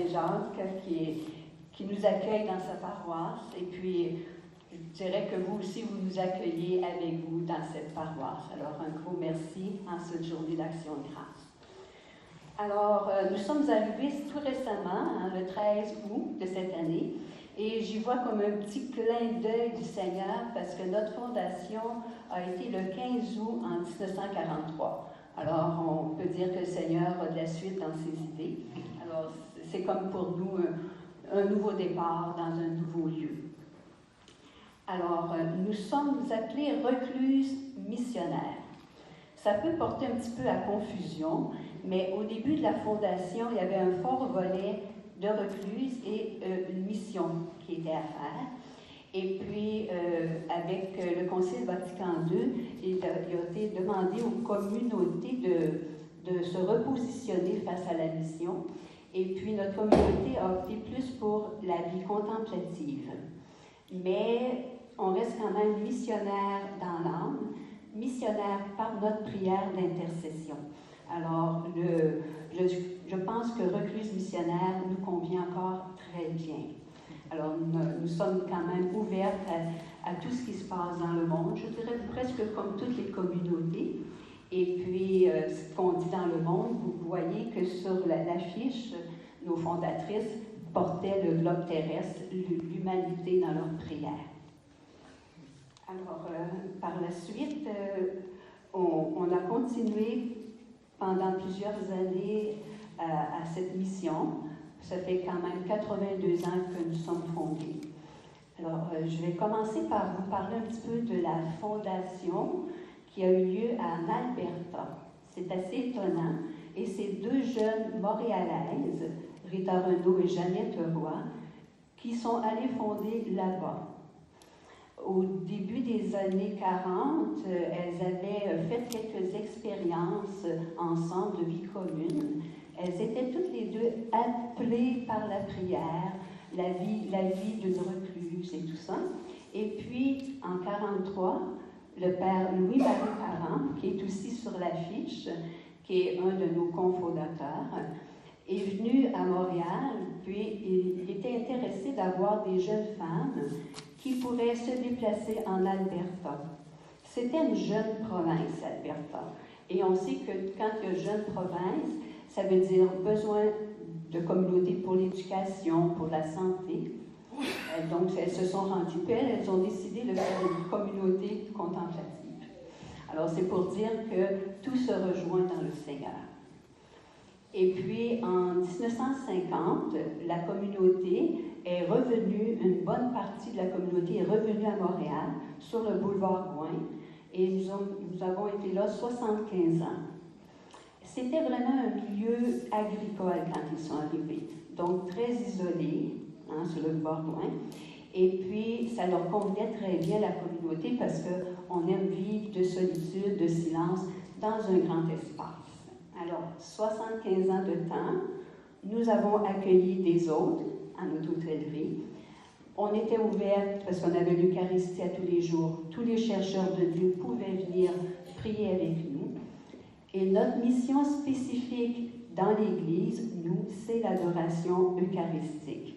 l'abbé Jacques qui nous accueille dans sa paroisse. Et puis, je dirais que vous aussi, vous nous accueillez avec vous dans cette paroisse. Alors, un gros merci en cette journée d'Action de grâce. Alors, nous sommes arrivés tout récemment, hein, le 13 août de cette année, et j'y vois comme un petit clin d'œil du Seigneur parce que notre fondation a été le 15 août en 1943. Alors, on peut dire que le Seigneur a de la suite dans ses idées. Alors, c'est comme pour nous un nouveau départ dans un nouveau lieu. Alors, nous sommes appelés recluses missionnaires. Ça peut porter un petit peu à confusion, mais au début de la fondation, il y avait un fort volet de recluses et une mission qui était à faire. Et puis, avec le Concile Vatican II, il a été demandé aux communautés de se repositionner face à la mission. Et puis, notre communauté a opté plus pour la vie contemplative. Mais on reste quand même missionnaire dans l'âme, missionnaire par notre prière d'intercession. Alors, je pense que recluse missionnaire nous convient encore très bien. Alors, nous sommes quand même ouvertes à tout ce qui se passe dans le monde, je dirais presque comme toutes les communautés. Et puis, ce qu'on dit dans le monde, vous voyez que sur l'affiche, nos fondatrices portaient le globe terrestre, l'humanité dans leur prière. Alors, par la suite, on a continué pendant plusieurs années à cette mission. Ça fait quand même 82 ans que nous sommes fondés. Alors, je vais commencer par vous parler un petit peu de la fondation qui a eu lieu en Alberta. C'est assez étonnant. Et ces deux jeunes montréalaises, Rita Renaud et Jeannette Roy, qui sont allées fonder là-bas. Au début des années 40, elles avaient fait quelques expériences ensemble de vie commune. Elles étaient toutes les deux appelées par la prière, la vie d'une recluse et tout ça. Et puis, en 1943, le père Louis-Marie Parent, qui est aussi sur l'affiche, qui est un de nos cofondateurs, est venu à Montréal, puis il était intéressé d'avoir des jeunes femmes qui pourraient se déplacer en Alberta. C'était une jeune province, Alberta. Et on sait que quand il y a jeune province, ça veut dire besoin de communautés pour l'éducation, pour la santé. Donc, elles se sont rendues belles, elles ont décidé de faire une communauté contemplative. Alors, c'est pour dire que tout se rejoint dans le Seigneur. Et puis, en 1950, la communauté est revenue, une bonne partie de la communauté est revenue à Montréal, sur le boulevard Gouin, et nous avons été là 75 ans. C'était vraiment un milieu agricole quand ils sont arrivés, donc très isolé, hein, sur le boulevard Gouin. Et puis, ça leur convenait très bien, la communauté, parce qu'on aime vivre de solitude, de silence, dans un grand espace. Alors, 75 ans de temps, nous avons accueilli des autres en auto-élevé. On était ouverts parce qu'on avait l'Eucharistie à tous les jours. Tous les chercheurs de Dieu pouvaient venir prier avec nous. Et notre mission spécifique dans l'Église, nous, c'est l'adoration eucharistique.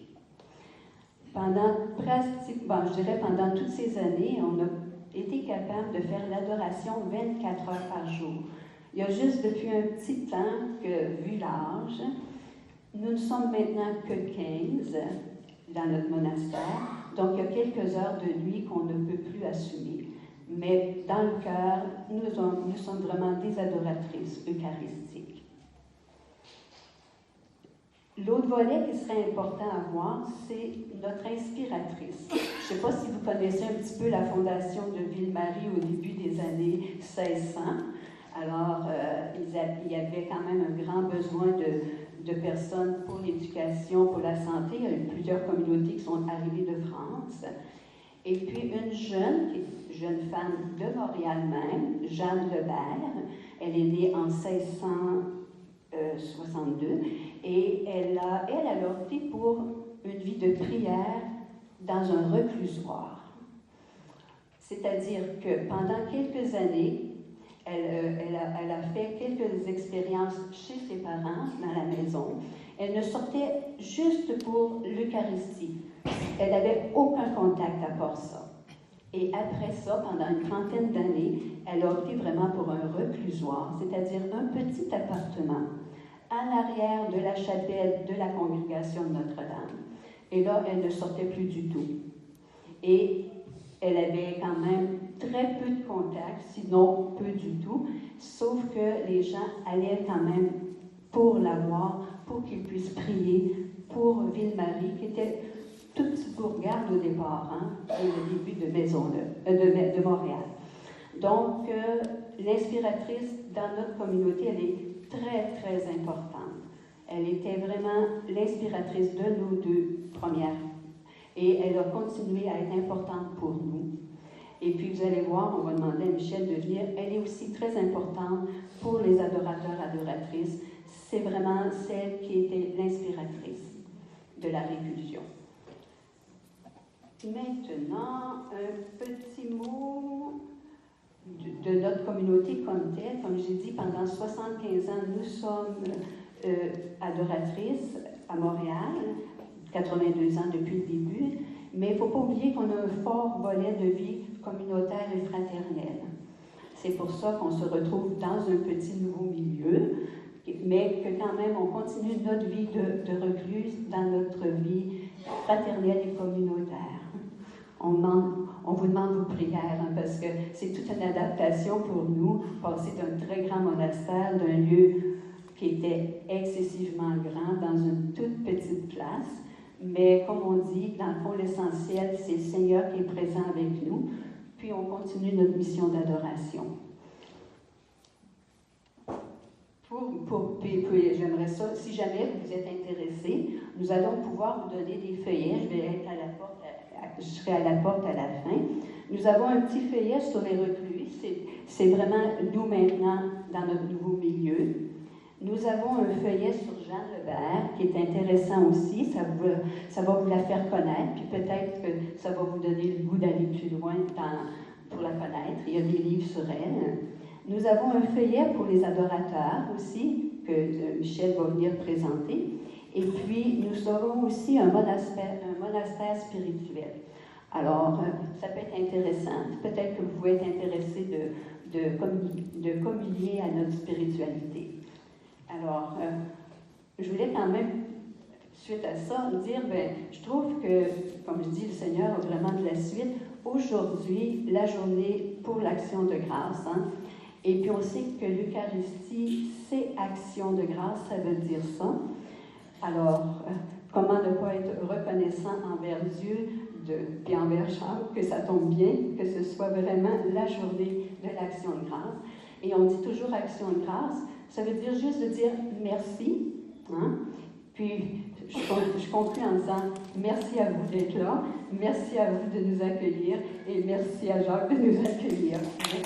Pendant toutes ces années, on a été capable de faire l'adoration 24 heures par jour. Il y a juste depuis un petit temps que, vu l'âge, nous ne sommes maintenant que 15 dans notre monastère, donc il y a quelques heures de nuit qu'on ne peut plus assumer. Mais dans le cœur, nous sommes vraiment des adoratrices eucharistiques. L'autre volet qui serait important à voir, c'est notre inspiratrice. Je ne sais pas si vous connaissez un petit peu la fondation de Ville-Marie au début des années 1600. Alors, il y avait quand même un grand besoin de personnes pour l'éducation, pour la santé. Il y a eu plusieurs communautés qui sont arrivées de France. Et puis, une jeune femme de Montréal même, Jeanne Lebert, elle est née en 1662, et elle a opté pour une vie de prière dans un reclusoire. C'est-à-dire que pendant quelques années, elle a fait quelques expériences chez ses parents, dans la maison, Elle ne sortait juste pour l'Eucharistie. Elle n'avait aucun contact à part ça. Et après ça, pendant une trentaine d'années, elle a opté vraiment pour un reclusoire, c'est-à-dire un petit appartement en arrière de la chapelle de la congrégation de Notre-Dame. Et là, elle ne sortait plus du tout. Et elle avait quand même très peu de contacts, sinon peu du tout, sauf que les gens allaient quand même pour la voir, pour qu'ils puissent prier pour Ville-Marie, qui était toute petite bourgade au départ, au début de Montréal. Donc, l'inspiratrice dans notre communauté, elle est très, très importante. Elle était vraiment l'inspiratrice de nos deux premières. Et elle a continué à être importante pour nous. Et puis, vous allez voir, on va demander à Michel de venir. Elle est aussi très importante pour les adorateurs, adoratrices. C'est vraiment celle qui était l'inspiratrice de la réclusion. Maintenant, un petit mot de notre communauté comme telle. Comme j'ai dit, pendant 75 ans, nous sommes adoratrices à Montréal, 82 ans depuis le début, mais il ne faut pas oublier qu'on a un fort volet de vie communautaire et fraternelle. C'est pour ça qu'on se retrouve dans un petit nouveau milieu, mais que quand même on continue notre vie de recluse dans notre vie fraternelle et communautaire. On vous demande vos prières, parce que c'est toute une adaptation pour nous, passer d'un très grand monastère, d'un lieu qui était excessivement grand, dans une toute petite place. Mais comme on dit, dans le fond, l'essentiel, c'est le Seigneur qui est présent avec nous, puis on continue notre mission d'adoration. Puis j'aimerais ça, si jamais vous êtes intéressés, nous allons pouvoir vous donner des feuillets. Je serai à la porte à la fin. Nous avons un petit feuillet sur les reclus. C'est vraiment nous maintenant dans notre nouveau milieu. Nous avons un feuillet sur Jean Lebert qui est intéressant aussi. Ça va vous la faire connaître, puis peut-être que ça va vous donner le goût d'aller plus loin pour la connaître. Il y a des livres sur elle. Nous avons un feuillet pour les adorateurs aussi, que Michel va venir présenter. Et puis, nous avons aussi un monastère spirituel. Alors, ça peut être intéressant. Peut-être que vous pouvez être intéressé de communier à notre spiritualité. Alors, je voulais quand même, suite à ça, dire, je trouve que, comme je dis, le Seigneur a vraiment de la suite. Aujourd'hui, la journée pour l'action de grâce, et puis on sait que l'Eucharistie, c'est action de grâce, ça veut dire ça. Alors, comment ne pas être reconnaissant envers Dieu, puis envers Charles, que ça tombe bien, que ce soit vraiment la journée de l'action de grâce. Et on dit toujours action de grâce, ça veut dire juste de dire merci. Puis, je conclue en disant merci à vous d'être là, merci à vous de nous accueillir, et merci à Jacques de nous accueillir. Merci.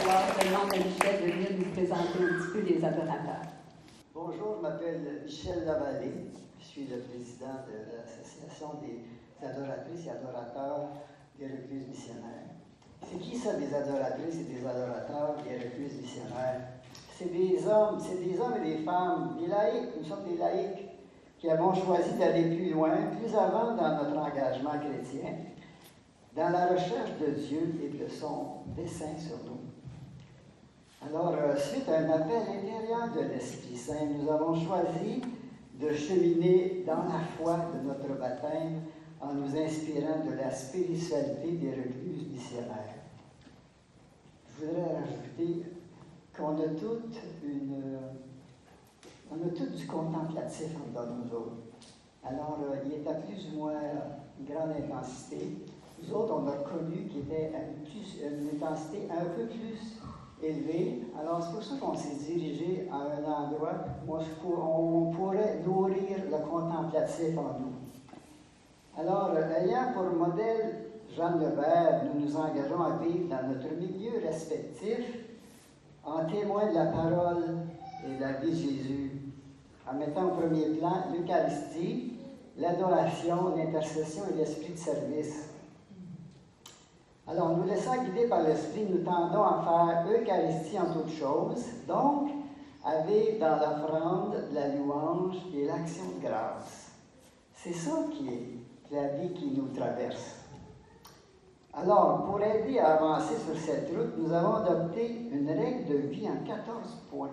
Alors, je demande à Michel de venir nous présenter un petit peu les adorateurs. Bonjour, je m'appelle Michel Lavallée. Je suis le président de l'Association des adoratrices et adorateurs des recluses missionnaires. C'est qui ça, des adoratrices et des adorateurs des recluses missionnaires? C'est des hommes et des femmes, des laïcs, nous sommes des laïcs qui avons choisi d'aller plus loin, plus avant dans notre engagement chrétien, dans la recherche de Dieu et de son dessein sur nous. Alors, suite à un appel intérieur de l'Esprit Saint, nous avons choisi de cheminer dans la foi de notre baptême en nous inspirant de la spiritualité des recluses missionnaires. Je voudrais rajouter qu'on a toutes du contemplatif dans nous autres. Alors, il est à plus ou moins grande intensité. Nous autres, on a connu qu'il était une intensité un peu plus élevée. Alors, c'est pour ça qu'on s'est dirigé à un endroit où on pourrait nourrir le contemplatif en nous. Alors, ayant pour modèle Jean Lebert, nous nous engageons à vivre dans notre milieu respectif en témoin de la parole et de la vie de Jésus, en mettant au premier plan l'Eucharistie, l'adoration, l'intercession et l'esprit de service. Alors, nous laissant guider par l'Esprit, nous tendons à faire Eucharistie en toutes choses, donc avec dans l'offrande la louange et l'action de grâce. C'est ça qui est la vie qui nous traverse. Alors, pour aider à avancer sur cette route, nous avons adopté une règle de vie en 14 points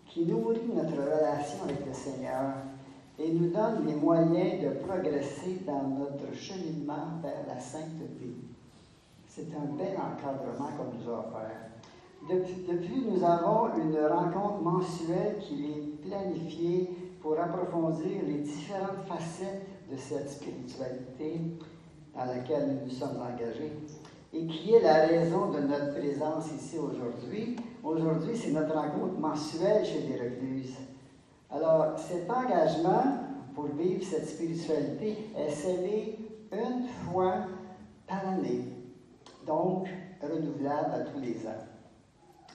qui nourrit notre relation avec le Seigneur et nous donne les moyens de progresser dans notre cheminement vers la sainteté. C'est un bel encadrement qu'on nous a offert. Depuis, nous avons une rencontre mensuelle qui est planifiée pour approfondir les différentes facettes de cette spiritualité dans laquelle nous nous sommes engagés et qui est la raison de notre présence ici aujourd'hui. Aujourd'hui, c'est notre rencontre mensuelle chez les Recluses. Alors, cet engagement pour vivre cette spiritualité est scellé une fois par année, donc renouvelable à tous les ans.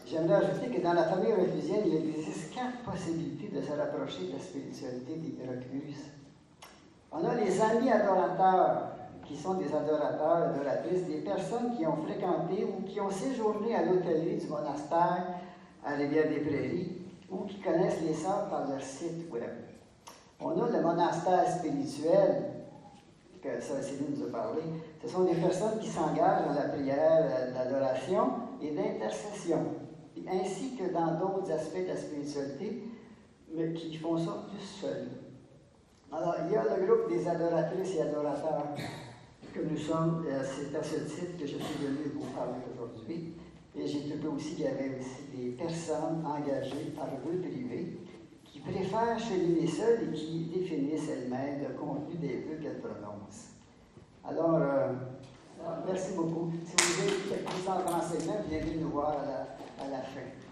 J'aimerais ajouter que dans la famille reclusienne, il existe 4 possibilités de se rapprocher de la spiritualité des recluses. On a les amis adorateurs, qui sont des adorateurs, adoratrices, des personnes qui ont fréquenté ou qui ont séjourné à l'hôtellerie du monastère à Rivière-des-Prairies ou qui connaissent les sœurs par leur site web. On a le monastère spirituel, que Céline nous a parlé. Ce sont des personnes qui s'engagent dans la prière d'adoration et d'intercession, ainsi que dans d'autres aspects de la spiritualité, mais qui font ça plus seuls. Alors, il y a le groupe des adoratrices et adorateurs que nous sommes. C'est à ce titre que je suis venu vous parler aujourd'hui. Et j'ai trouvé aussi qu'il y avait aussi des personnes engagées par vœux privés qui préfèrent cheminer seules et qui définissent elles-mêmes le contenu des vœux qu'elles prononcent. Alors, merci beaucoup. Si vous voulez plus de renseignements, viendrez nous voir à la fin.